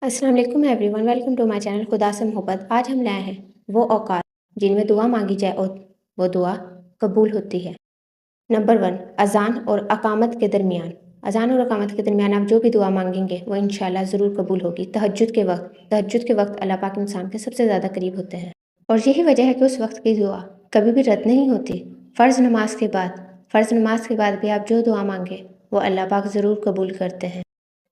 السلام علیکم everyone, welcome to my channel خدا سے محبت۔ آج ہم لائے ہیں وہ اوقات جن میں دعا مانگی جائے اور وہ دعا قبول ہوتی ہے۔ نمبر 1، اذان اور اقامت کے درمیان۔ اذان اور اقامت کے درمیان آپ جو بھی دعا مانگیں گے وہ انشاءاللہ ضرور قبول ہوگی۔ تہجد کے وقت اللہ پاک انسان کے سب سے زیادہ قریب ہوتے ہیں، اور یہی وجہ ہے کہ اس وقت کی دعا کبھی بھی رد نہیں ہوتی۔ فرض نماز کے بعد بھی آپ جو دعا مانگے وہ اللہ پاک ضرور قبول کرتے ہیں۔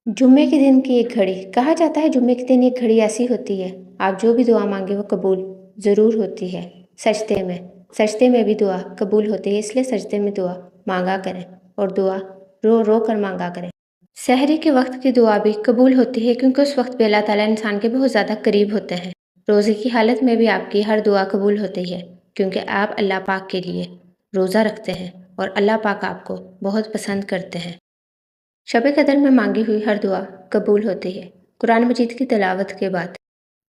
جمعے کے دن کی ایک گھڑی، کہا جاتا ہے جمعے کے دن ایک گھڑی ایسی ہوتی ہے آپ جو بھی دعا مانگے وہ قبول ضرور ہوتی ہے۔ سجدے میں بھی دعا قبول ہوتی ہے، اس لیے سجدے میں دعا مانگا کریں اور دعا رو رو کر مانگا کریں۔ سحری کے وقت کی دعا بھی قبول ہوتی ہے کیونکہ اس وقت بھی اللہ تعالیٰ انسان کے بہت زیادہ قریب ہوتے ہیں۔ روزے کی حالت میں بھی آپ کی ہر دعا قبول ہوتی ہے کیونکہ آپ اللہ پاک کے لیے روزہ رکھتے ہیں اور اللہ پاک آپ کو بہت پسند کرتے ہیں۔ شب قدر میں مانگی ہوئی ہر دعا قبول ہوتی ہے۔ قرآن مجید کی تلاوت کے بعد،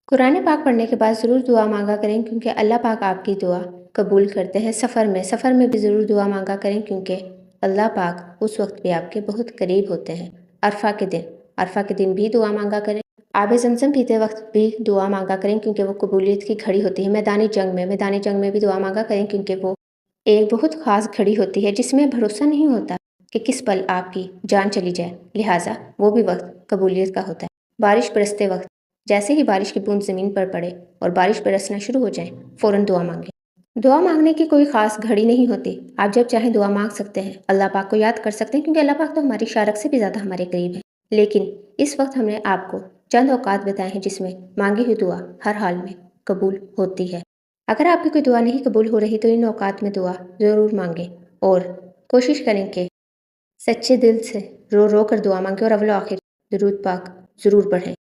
قرآن پاک پڑھنے کے بعد ضرور دعا مانگا کریں کیونکہ اللہ پاک آپ کی دعا قبول کرتے ہیں۔ سفر میں بھی ضرور دعا مانگا کریں کیونکہ اللہ پاک اس وقت بھی آپ کے بہت قریب ہوتے ہیں۔ عرفہ کے دن بھی دعا مانگا کریں۔ آب زمزم پیتے وقت بھی دعا مانگا کریں کیونکہ وہ قبولیت کی گھڑی ہوتی ہے۔ میدان جنگ میں بھی دعا مانگا کریں کیونکہ وہ ایک بہت خاص گھڑی ہوتی ہے جس میں بھروسہ نہیں ہوتا کہ کس پل آپ کی جان چلی جائے، لہٰذا وہ بھی وقت قبولیت کا ہوتا ہے۔ بارش برستے وقت جیسے ہی بارش کی بوند زمین پر پڑے اور بارش برسنا شروع ہو جائے فوراً دعا مانگیں۔ دعا مانگنے کی کوئی خاص گھڑی نہیں ہوتی، آپ جب چاہیں دعا مانگ سکتے ہیں، اللہ پاک کو یاد کر سکتے ہیں کیونکہ اللہ پاک تو ہماری شارک سے بھی زیادہ ہمارے قریب ہے۔ لیکن اس وقت ہم نے آپ کو چند اوقات بتائے ہیں جس میں مانگی ہوئی دعا ہر حال میں قبول ہوتی ہے۔ اگر آپ کی کوئی دعا نہیں قبول ہو رہی تو ان اوقات میں دعا ضرور مانگیں اور کوشش کریں کہ سچے دل سے رو رو کر دعا مانگیں اور اول و آخر درود پاک ضرور پڑھیں۔